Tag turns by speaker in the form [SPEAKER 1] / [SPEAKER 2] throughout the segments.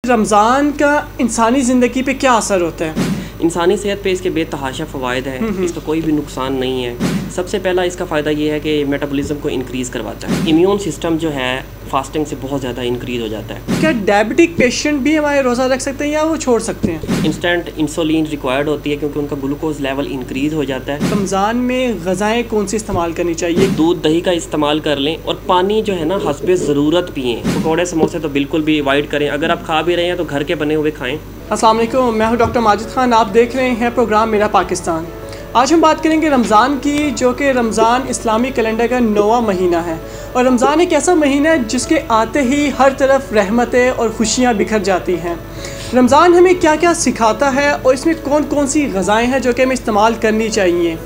[SPEAKER 1] रमज़ान का इंसानी ज़िंदगी पे क्या असर होता है?
[SPEAKER 2] इंसानी सेहत पे इसके बेतहाशा फ़वाइद हैं। इसका कोई भी नुकसान नहीं है। सबसे पहला इसका फ़ायदा ये है कि मेटाबॉलिज्म को इंक्रीज़ करवाता है। इम्यून सिस्टम जो है फास्टिंग से बहुत ज़्यादा इंक्रीज़ हो जाता है।
[SPEAKER 1] क्या डायबिटिक पेशेंट भी हमारे रोज़ा रख सकते हैं या वो छोड़ सकते हैं?
[SPEAKER 2] इंस्टेंट इंसुलिन रिक्वायर्ड होती है क्योंकि उनका ग्लूकोज लेवल इंक्रीज़ हो जाता है।
[SPEAKER 1] रमज़ान में ग़ज़ाएँ कौन सी इस्तेमाल करनी चाहिए?
[SPEAKER 2] दूध दही का इस्तेमाल कर लें और पानी जो है ना हस्बे ज़रूरत पिएँ। पकौड़े समोसे तो बिल्कुल भी अवॉइड करें। अगर आप खा भी रहे हैं तो घर के बने हुए खाएँ।
[SPEAKER 1] अस्सलाम वालेकुम, मैं हूं डॉक्टर माजिद खान। आप देख रहे हैं प्रोग्राम मेरा पाकिस्तान। आज हम बात करेंगे रमज़ान की, जो कि रमज़ान इस्लामी कैलेंडर का 9वां महीना है। और रमज़ान एक ऐसा महीना है जिसके आते ही हर तरफ रहमतें और खुशियाँ बिखर जाती हैं। रमज़ान हमें क्या क्या सिखाता है और इसमें कौन कौन सी ग़ज़ाएँ हैं जो कि हमें इस्तेमाल करनी चाहिए?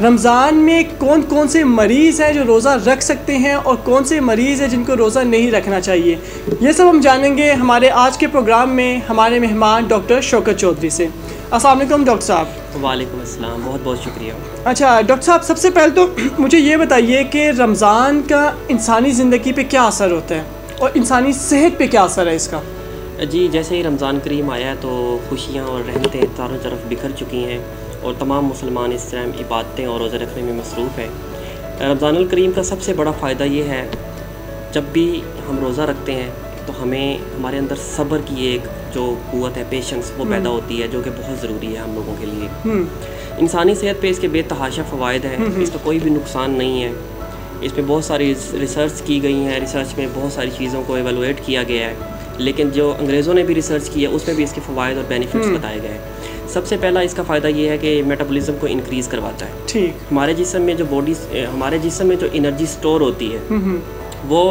[SPEAKER 1] रमज़ान में कौन कौन से मरीज़ हैं जो रोज़ा रख सकते हैं और कौन से मरीज़ हैं जिनको रोज़ा नहीं रखना चाहिए? ये सब हम जानेंगे हमारे आज के प्रोग्राम में हमारे मेहमान डॉक्टर शौकत चौधरी से। अस्सलाम वालेकुम डॉक्टर साहब।
[SPEAKER 2] वालेकुम अस्सलाम, बहुत बहुत शुक्रिया।
[SPEAKER 1] अच्छा डॉक्टर साहब, सबसे पहले तो मुझे ये बताइए कि रमज़ान का इंसानी ज़िंदगी पे क्या असर होता है और इंसानी सेहत पे क्या असर है इसका?
[SPEAKER 2] जी, जैसे ही रमज़ान करीम आया तो खुशियाँ और रहमतें चारों तरफ बिखर चुकी हैं और तमाम मुसलमान इस टाइम इबादतें और रोज़े रखने में मसरूफ़ हैं। रमज़ानुल करीम का सबसे बड़ा फ़ायदा ये है, जब भी हम रोज़ा रखते हैं तो हमें हमारे अंदर सब्र की एक जो क़ुव्वत है, पेशेंस, वो पैदा होती है, जो कि बहुत ज़रूरी है हम लोगों के लिए। इंसानी सेहत पे इसके बेतहाशा फ़वाइद हैं। इसका कोई भी नुकसान नहीं है। इसमें बहुत सारी रिसर्च की गई हैं। रिसर्च में बहुत सारी चीज़ों को एवेलुएट किया गया है, लेकिन जो अंग्रेज़ों ने भी रिसर्च की है उसमें भी इसके फ़वाइद और बेनिफिट्स बताए गए हैं। सबसे पहला इसका फ़ायदा ये है कि मेटाबॉलिज्म को इंक्रीज़ करवाता है। ठीक, हमारे जिस्म में जो एनर्जी स्टोर होती है वो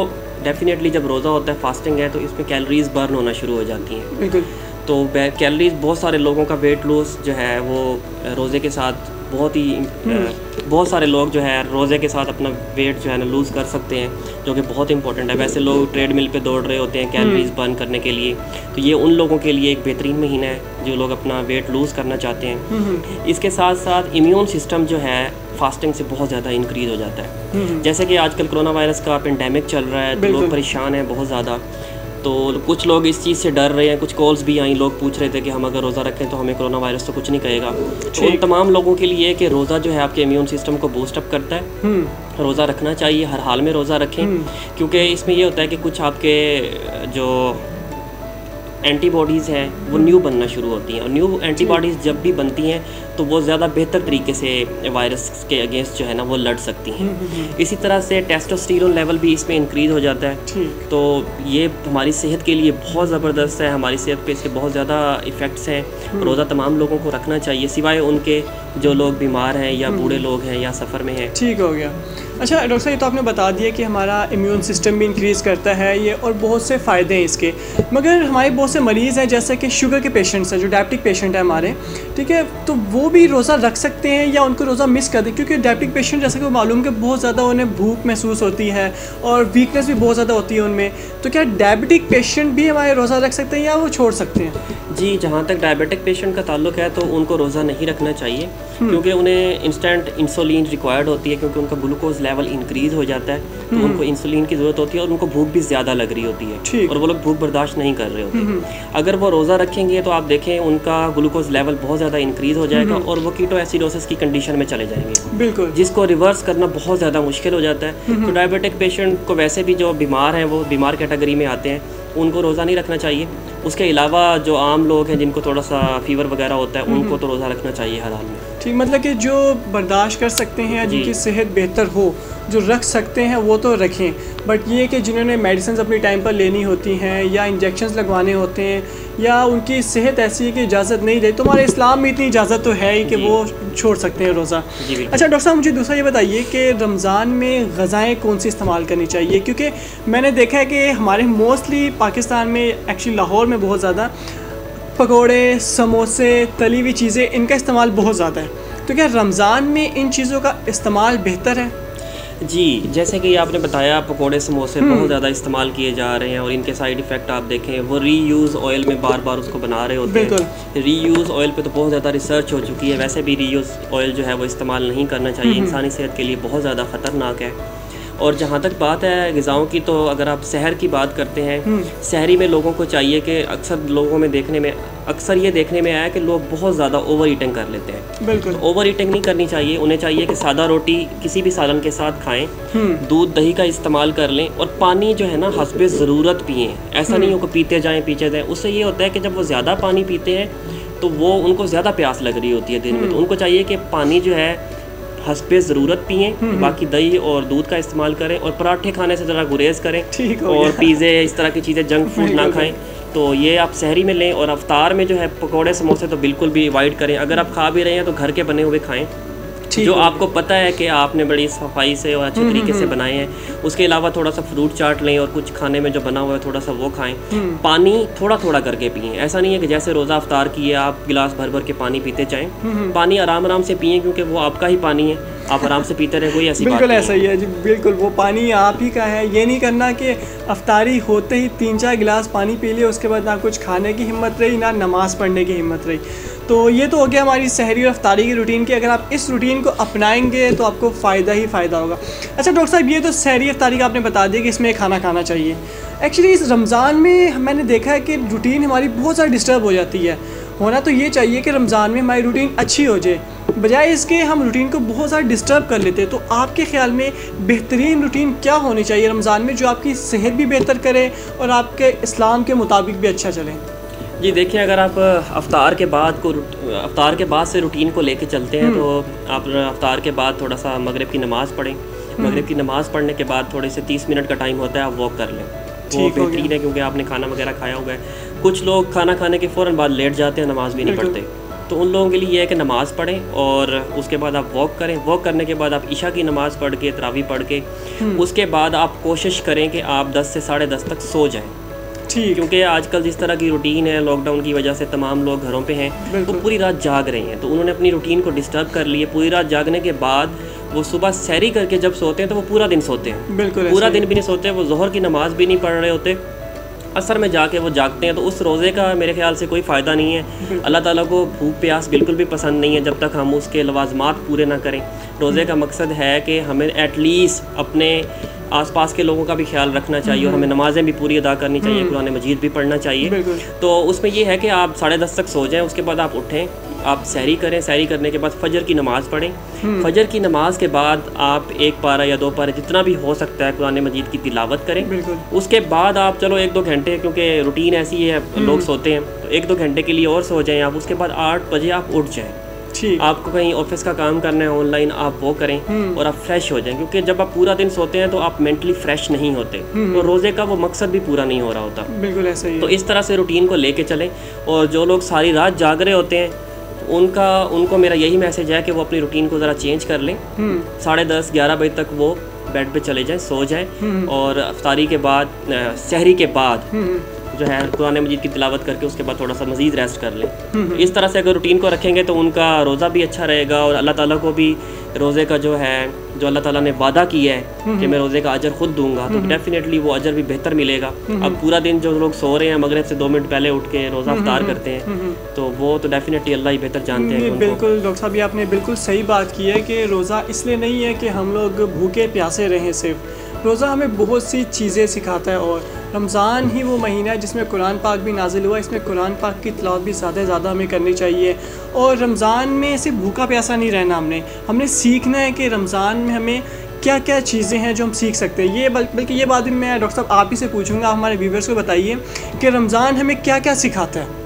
[SPEAKER 2] डेफिनेटली जब रोज़ा होता है, फास्टिंग है, तो इसमें कैलोरीज़ बर्न होना शुरू हो जाती हैं। बिल्कुल। तो कैलोरीज़, बहुत सारे लोगों का वेट लॉस जो है वो रोज़े के साथ बहुत सारे लोग जो है रोज़े के साथ अपना वेट जो है ना लूज़ कर सकते हैं, जो कि बहुत इंपॉर्टेंट है। वैसे लोग ट्रेडमिल पे दौड़ रहे होते हैं कैलोरीज़ बर्न करने के लिए, तो ये उन लोगों के लिए एक बेहतरीन महीना है जो लोग अपना वेट लूज़ करना चाहते हैं। इसके साथ साथ इम्यून सिस्टम जो है फास्टिंग से बहुत ज़्यादा इंक्रीज़ हो जाता है। जैसे कि आजकल कोरोना वायरस का पेंडेमिक चल रहा है, तो लोग परेशान हैं बहुत ज़्यादा। तो कुछ लोग इस चीज़ से डर रहे हैं। कुछ कॉल्स भी आई, लोग पूछ रहे थे कि हम अगर रोज़ा रखें तो हमें कोरोना वायरस तो कुछ नहीं कहेगा। तो उन तमाम लोगों के लिए कि रोज़ा जो है आपके इम्यून सिस्टम को बूस्टअप करता है। रोज़ा रखना चाहिए, हर हाल में रोज़ा रखें, क्योंकि इसमें ये होता है कि कुछ आपके जो एंटीबॉडीज़ हैं वो न्यू बनना शुरू होती हैं, और न्यू एंटीबॉडीज़ जब भी बनती हैं तो वो ज़्यादा बेहतर तरीके से वायरस के अगेंस्ट जो है ना वो लड़ सकती हैं। इसी तरह से टेस्टोस्टेरोन लेवल भी इसमें इंक्रीज़ हो जाता है। तो ये हमारी सेहत के लिए बहुत ज़बरदस्त है। हमारी सेहत पे इसके बहुत ज़्यादा इफ़ेक्ट्स हैं। रोज़ा तमाम लोगों को रखना चाहिए, सिवाय उनके जो लोग बीमार हैं या बूढ़े लोग हैं या सफ़र में हैं। ठीक हो गया। अच्छा डॉक्टर साहब, ये तो आपने बता दिया कि हमारा इम्यून सिस्टम भी इंक्रीज़ करता है ये, और बहुत से फ़ायदे हैं इसके। मगर हमारे बहुत से मरीज़ हैं, जैसे कि शुगर के पेशेंट्स हैं, जो डायबिटिक पेशेंट हैं हमारे, ठीक है, तो वो भी रोज़ा रख सकते हैं या उनको रोज़ा मिस कर दें? क्योंकि डायबिटिक पेशेंट, जैसा कि वो मालूम कि बहुत ज़्यादा उन्हें भूख महसूस होती है और वीकनेस भी बहुत ज़्यादा होती है उनमें, तो क्या डायबिटिक पेशेंट भी हमारे रोज़ा रख सकते हैं या वो छोड़ सकते हैं? जी, जहाँ तक डायबिटिक पेशेंट का ताल्लुक है तो उनको रोज़ा नहीं रखना चाहिए, क्योंकि उन्हें इंस्टेंट इंसुलिन रिक्वायर्ड होती है, क्योंकि उनका ग्लूकोज लेवल इंक्रीज़ हो जाता है, तो उनको इंसुलिन की ज़रूरत होती है और उनको भूख भी ज़्यादा लग रही होती है, और वो लोग भूख बर्दाश्त नहीं कर रहे होते। अगर वो रोज़ा रखेंगे तो आप देखें उनका ग्लूकोज लेवल बहुत ज़्यादा इंक्रीज़ हो जाएगा और वो कीटोएसिडोसिस की कंडीशन में चले जाएंगे। बिल्कुल, जिसको रिवर्स करना बहुत ज़्यादा मुश्किल हो जाता है। तो डायबिटिक पेशेंट को वैसे भी जो बीमार हैं वो बीमार कैटेगरी में आते हैं, उनको रोज़ा नहीं रखना चाहिए। उसके अलावा जो आम लोग हैं जिनको थोड़ा सा फीवर वगैरह होता है, उनको तो रोज़ा रखना चाहिए हर हाल में। ठीक, मतलब कि जो बर्दाश्त कर सकते हैं, जिनकी सेहत बेहतर हो, जो रख सकते हैं वो तो रखें। बट ये कि जिन्होंने मेडिसिन अपनी टाइम पर लेनी होती हैं या इंजेक्शंस लगवाने होते हैं या उनकी सेहत ऐसी है कि इजाज़त नहीं दे, तो हमारे इस्लाम में इतनी इजाज़त तो है ही कि वो छोड़ सकते हैं रोज़ा। अच्छा डॉक्टर साहब, मुझे दूसरा ये बताइए कि रमज़ान में ग़ज़ाएँ कौन सी इस्तेमाल करनी चाहिए? क्योंकि मैंने देखा है कि हमारे मोस्टली पाकिस्तान में, एक्चुअली लाहौर में बहुत ज़्यादा पकोड़े, समोसे, तली हुई चीज़ें, इनका इस्तेमाल बहुत ज़्यादा है। तो क्या रमज़ान में इन चीज़ों का इस्तेमाल बेहतर है? जी, जैसे कि आपने बताया, पकोड़े समोसे बहुत ज़्यादा इस्तेमाल किए जा रहे हैं और इनके साइड इफ़ेक्ट आप देखें, वो रीयूज़ ऑयल में बार बार उसको बना रहे होते हैं। रीयूज़ ऑयल पे तो बहुत ज़्यादा रिसर्च हो चुकी है। वैसे भी रीयूज़ ऑयल जो है वो इस्तेमाल नहीं करना चाहिए, इंसानी सेहत के लिए बहुत ज़्यादा ख़तरनाक है। और जहाँ तक बात है ग़िज़ाओं की, तो अगर आप सहर की बात करते हैं, सहरी में लोगों को चाहिए कि अक्सर लोगों में अक्सर ये देखने में आया कि लोग बहुत ज़्यादा ओवर ईटिंग कर लेते हैं।
[SPEAKER 1] बिल्कुल।
[SPEAKER 2] तो ओवर ईटिंग नहीं करनी चाहिए, उन्हें चाहिए कि सादा रोटी किसी भी सालन के साथ खाएं, दूध दही का इस्तेमाल कर लें, और पानी जो है ना हस्बे ज़रूरत पिएँ। ऐसा नहीं हो कि पीते जाएँ। उससे ये होता है कि जब वो ज़्यादा पानी पीते हैं तो वो उनको ज़्यादा प्यास लग रही होती है दिन में, तो उनको चाहिए कि पानी जो है हस्बे ज़रूरत पिएँ, बाकी दही और दूध का इस्तेमाल करें, और पराठे खाने से ज़रा गुरेज करें, और पिज़्ज़े इस तरह की चीज़ें जंक फूड ना खाएं। तो ये आप सहरी में लें। और अफ्तार में जो है पकोड़े समोसे तो बिल्कुल भी अवॉइड करें। अगर आप खा भी रहे हैं तो घर के बने हुए खाएं, जो आपको पता है कि आपने बड़ी सफाई से और अच्छे तरीके से बनाए हैं। उसके अलावा थोड़ा सा फ्रूट चाट लें, और कुछ खाने में जो बना हुआ है थोड़ा सा वो खाएं। पानी थोड़ा थोड़ा करके पिएं। ऐसा नहीं है कि जैसे रोज़ा अफ्तार किए आप गिलास भर भर के पानी पीते जाएं। पानी आराम आराम से पिएं, क्योंकि वो आपका ही पानी है, आप आराम से पीते रहे, कोई ऐसी बात नहीं।
[SPEAKER 1] बिल्कुल ऐसा ही है जी, बिल्कुल वो पानी आप ही का है। ये नहीं करना कि अफ्तारी होते ही 3-4 गिलास पानी पी लिए, उसके बाद ना कुछ खाने की हिम्मत रही, ना नमाज़ पढ़ने की हिम्मत रही। तो ये तो हो गया हमारी सहरी और अफ्तारी की रूटीन की। अगर आप इस रूटीन को अपनाएंगे तो आपको फ़ायदा ही फ़ायदा होगा। अच्छा डॉक्टर साहब, ये तो सहरी अफ्तारी का आपने बता दिया कि इसमें खाना खाना चाहिए। एक्चुअली इस रमज़ान में मैंने देखा है कि रूटीन हमारी बहुत ज़्यादा डिस्टर्ब हो जाती है। होना तो ये चाहिए कि रमज़ान में हमारी रूटीन अच्छी हो जाए, बजाय इसके हम रूटीन को बहुत ज़्यादा डिस्टर्ब कर लेते हैं। तो आपके ख़्याल में बेहतरीन रूटीन क्या होनी चाहिए रमज़ान में, जो आपकी सेहत भी बेहतर करे और आपके इस्लाम के मुताबिक भी अच्छा चले?
[SPEAKER 2] जी देखिए, अगर आप अफ्तार के बाद से रूटीन को लेके चलते हैं, तो आप अफ्तार के बाद थोड़ा सा मगरिब की नमाज़ पढ़ें। मगरिब की नमाज़ पढ़ने के बाद थोड़े से 30 मिनट का टाइम होता है, आप वॉक कर लें। वो बेहतरीन है, क्योंकि आपने खाना वगैरह खाया हुआ है। कुछ लोग खाना खाने के फ़ौरन बाद लेट जाते हैं, नमाज़ भी नहीं पढ़ते। तो उन लोगों के लिए ये है कि नमाज़ पढ़ें, और उसके बाद आप वॉक करें। वॉक करने के बाद आप इशा की नमाज़ पढ़ के, तरावी पढ़ के, उसके बाद आप कोशिश करें कि आप 10 से 10:30 तक सो जाएं।
[SPEAKER 1] ठीक।
[SPEAKER 2] क्योंकि आजकल जिस तरह की रूटीन है, लॉकडाउन की वजह से तमाम लोग घरों पे हैं, तो पूरी रात जाग रहे हैं। तो उन्होंने अपनी रूटीन को डिस्टर्ब कर लिया। पूरी रात जागने के बाद वो सुबह सहरी करके जब सोते हैं तो वो पूरा दिन सोते हैं।
[SPEAKER 1] बिल्कुल
[SPEAKER 2] पूरा दिन भी नहीं सोते, वो ज़ोहर की नमाज़ भी नहीं पढ़ रहे होते, असर में जाके वो जागते हैं। तो उस रोज़े का मेरे ख्याल से कोई फ़ायदा नहीं है। अल्लाह ताला को भूख प्यास बिल्कुल भी पसंद नहीं है जब तक हम उसके लवाज़मात पूरे ना करें। रोज़े का मकसद है कि हमें एटलीस्ट अपने आसपास के लोगों का भी ख्याल रखना चाहिए, और हमें नमाज़ें भी पूरी अदा करनी चाहिए, कुरान मजीद भी पढ़ना चाहिए। तो उसमें ये है कि आप 10:30 तक सो जाएं, उसके बाद आप उठें, आप सहरी करें। सहरी करने के बाद फजर की नमाज़ पढ़ें। फजर की नमाज के बाद आप 1 पारा या 2 पारा जितना भी हो सकता है कुरान मजीद की तिलावत करें। उसके बाद आप चलो 1-2 घंटे, क्योंकि रूटीन ऐसी है लोग सोते हैं, तो 1-2 घंटे के लिए और सो जाएं आप। उसके बाद 8 बजे आप उठ जाएं। आपको कहीं ऑफिस का काम करना है ऑनलाइन, आप वो करें और आप फ्रेश हो जाएं, क्योंकि जब आप पूरा दिन सोते हैं तो आप मेंटली फ्रेश नहीं होते, तो रोज़े का वो मकसद भी पूरा नहीं हो रहा होता।
[SPEAKER 1] बिल्कुल ऐसा ही है।
[SPEAKER 2] तो इस तरह से रूटीन को लेके चलें। और जो लोग सारी रात जाग रहे होते हैं उनको मेरा यही मैसेज है कि वो अपनी रूटीन को ज़रा चेंज कर लें। 10:30-11 बजे तक वो बेड पे चले जाएं, सो जाएं, और अफ्तारी के बाद, सहरी के बाद जो है कुरान मजीद की तिलावत करके उसके बाद थोड़ा सा मज़ीद रेस्ट कर लें। इस तरह से अगर रूटीन को रखेंगे तो उनका रोज़ा भी अच्छा रहेगा, और अल्लाह ताला को भी रोज़े का जो अल्लाह ताला ने वादा किया है कि मैं रोज़े का अजर खुद दूंगा, तो डेफिनेटली वो अजर भी बेहतर मिलेगा। अब पूरा दिन जो लोग सो रहे हैं, मगरिब से 2 मिनट पहले उठ के रोज़ा अफ्तार करते हैं, तो वो तो डेफिनेटली अल्लाह ही बेहतर जानते हैं।
[SPEAKER 1] बिल्कुल डॉक्टर साहब, ये आपने बिल्कुल सही बात की है कि रोज़ा इसलिए नहीं है कि हम लोग भूखे प्यासे रहें। सिर्फ रोज़ा हमें बहुत सी चीज़ें सिखाता है, और रमज़ान ही वो महीना है जिसमें कुरान पाक भी नाजिल हुआ। इसमें कुरान पाक की तिलावत भी ज़्यादा से ज़्यादा हमें करनी चाहिए। और रमज़ान में सिर्फ भूखा प्यासा नहीं रहना, हमने सीखना है कि रमज़ान में हमें क्या क्या चीज़ें हैं जो हम सीख सकते हैं। ये बल्कि ये बात भी मैं डॉक्टर साहब आप ही से पूछूंगा, हमारे व्यूवर्स को बताइए कि रमज़ान हमें क्या क्या सिखाता है।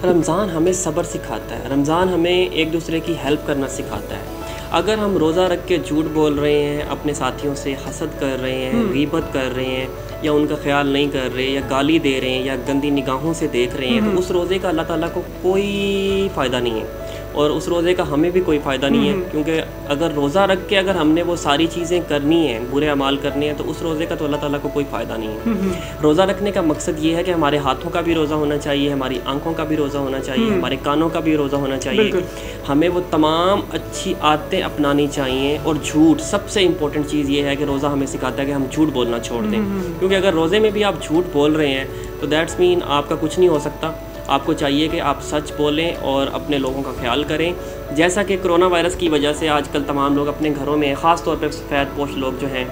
[SPEAKER 2] रमज़ान हमें सब्र सिखाता है, रमज़ान हमें एक दूसरे की हेल्प करना सिखाता है। अगर हम रोज़ा रख के झूठ बोल रहे हैं, अपने साथियों से हसद कर रहे हैं, गीबत कर रहे हैं, या उनका ख्याल नहीं कर रहे, या गाली दे रहे हैं, या गंदी निगाहों से देख रहे हैं, तो उस रोज़े का अल्लाह ताला को कोई फ़ायदा नहीं है, और उस रोज़े का हमें भी कोई फ़ायदा नहीं है। क्योंकि अगर रोज़ा रख के अगर हमने वो सारी चीज़ें करनी हैं, बुरे अमाल करने हैं, तो उस रोज़े का तो अल्लाह ताला को कोई फ़ायदा नहीं है। रोज़ा रखने का मकसद ये है कि हमारे हाथों का भी रोज़ा होना चाहिए, हमारी आंखों का भी रोज़ा होना चाहिए, हमारे कानों का भी रोज़ा होना चाहिए। हमें वो तमाम अच्छी आदतें अपनानी चाहिए। और झूठ, सबसे इम्पोर्टेंट चीज़ ये है कि रोज़ा हमें सिखाता है कि हम झूठ बोलना छोड़ दें, क्योंकि अगर रोज़े में भी आप झूठ बोल रहे हैं तो दैट्स मीन आपका कुछ नहीं हो सकता। आपको चाहिए कि आप सच बोलें और अपने लोगों का ख्याल करें। जैसा कि कोरोना वायरस की वजह से आजकल तमाम लोग अपने घरों में, ख़ास तौर पे सफ़ेद पोश लोग जो हैं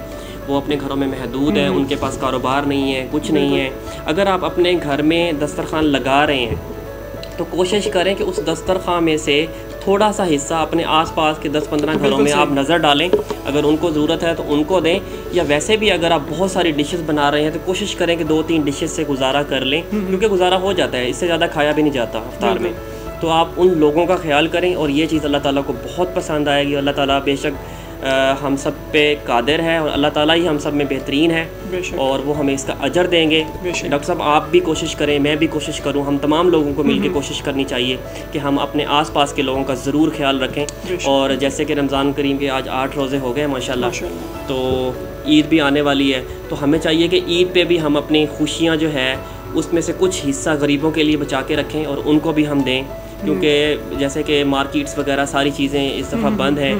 [SPEAKER 2] वो अपने घरों में महदूद हैं, उनके पास कारोबार नहीं है, कुछ नहीं है। अगर आप अपने घर में दस्तरखान लगा रहे हैं तो कोशिश करें कि उस दस्तरखान में से थोड़ा सा हिस्सा अपने आसपास के 10-15 घरों में आप नज़र डालें। अगर उनको ज़रूरत है तो उनको दें, या वैसे भी अगर आप बहुत सारी डिशेस बना रहे हैं तो कोशिश करें कि 2-3 डिशेस से गुजारा कर लें, क्योंकि गुजारा हो जाता है, इससे ज़्यादा खाया भी नहीं जाता इफ्तार में। तो आप उन लोगों का ख्याल करें और ये चीज़ अल्लाह ताला को बहुत पसंद आएगी। अल्लाह ताला बेशक हम सब पे कादिर है और अल्लाह ताला ही हम सब में बेहतरीन है और वो हमें इसका अजर देंगे। डॉक्टर साहब आप भी कोशिश करें, मैं भी कोशिश करूं, हम तमाम लोगों को मिलकर कोशिश करनी चाहिए कि हम अपने आसपास के लोगों का ज़रूर ख्याल रखें। और जैसे कि रमज़ान करीम के आज 8 रोज़े हो गए माशाल्लाह, तो ईद भी आने वाली है, तो हमें चाहिए कि ईद पे भी हम अपनी खुशियाँ जो है उसमें से कुछ हिस्सा गरीबों के लिए बचा के रखें और उनको भी हम दें, क्योंकि जैसे कि मार्केट्स वगैरह सारी चीज़ें इस दफ़ा बंद हैं,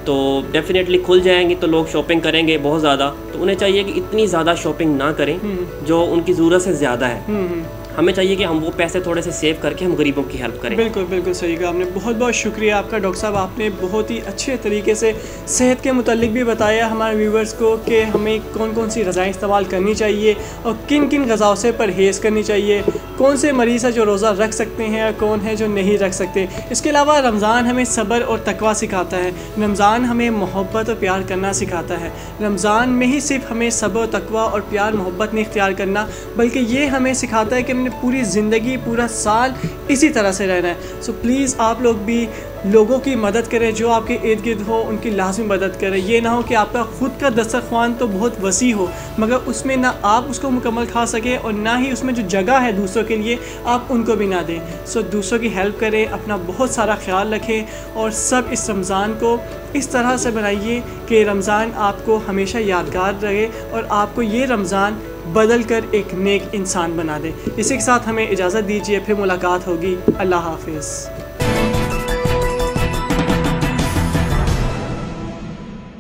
[SPEAKER 2] तो डेफिनेटली खुल जाएंगी तो लोग शॉपिंग करेंगे बहुत ज़्यादा, तो उन्हें चाहिए कि इतनी ज़्यादा शॉपिंग ना करें जो उनकी ज़रूरत से ज़्यादा है। हमें चाहिए कि हम वो पैसे थोड़े से सेव करके हम गरीबों की हेल्प करें।
[SPEAKER 1] बिल्कुल बिल्कुल सही कहा आपने, बहुत बहुत शुक्रिया आपका डॉक्टर साहब। आपने बहुत ही अच्छे तरीके से सेहत के मुतालिक भी बताया हमारे व्यूवर्स को कि हमें कौन कौन सी ग़िज़ाएँ इस्तेमाल करनी चाहिए और किन किन ग़िज़ाओं से परहेज़ करनी चाहिए, कौन से मरीज़ है जो रोज़ा रख सकते हैं और कौन है जो नहीं रख सकते। इसके अलावा रमज़ान हमें सब्र और तकवा सिखाता है, रमज़ान हमें मोहब्बत और प्यार करना सिखाता है। रमज़ान में ही सिर्फ हमें सब्र और तकवा और प्यार मोहब्बत नहीं इख्तियार करना, बल्कि ये हमें सिखाता है कि पूरी ज़िंदगी पूरा साल इसी तरह से रहना है। सो प्लीज़ आप लोग भी लोगों की मदद करें, जो आपके इर्द गिर्द हो उनकी लाजमी मदद करें। ये ना हो कि आपका ख़ुद का दस्तरख्वान तो बहुत वसी हो मगर उसमें ना आप उसको मुकम्मल खा सकें और ना ही उसमें जो जगह है दूसरों के लिए आप उनको भी ना दें। सो दूसरों की हेल्प करें, अपना बहुत सारा ख्याल रखें और सब इस रमज़ान को इस तरह से बनाइए कि रमज़ान आपको हमेशा यादगार रहे और आपको ये रमज़ान बदल कर एक नेक इंसान बना दे। इसी के साथ हमें इजाज़त दीजिए, फिर मुलाकात होगी। अल्लाह हाफ़िज़।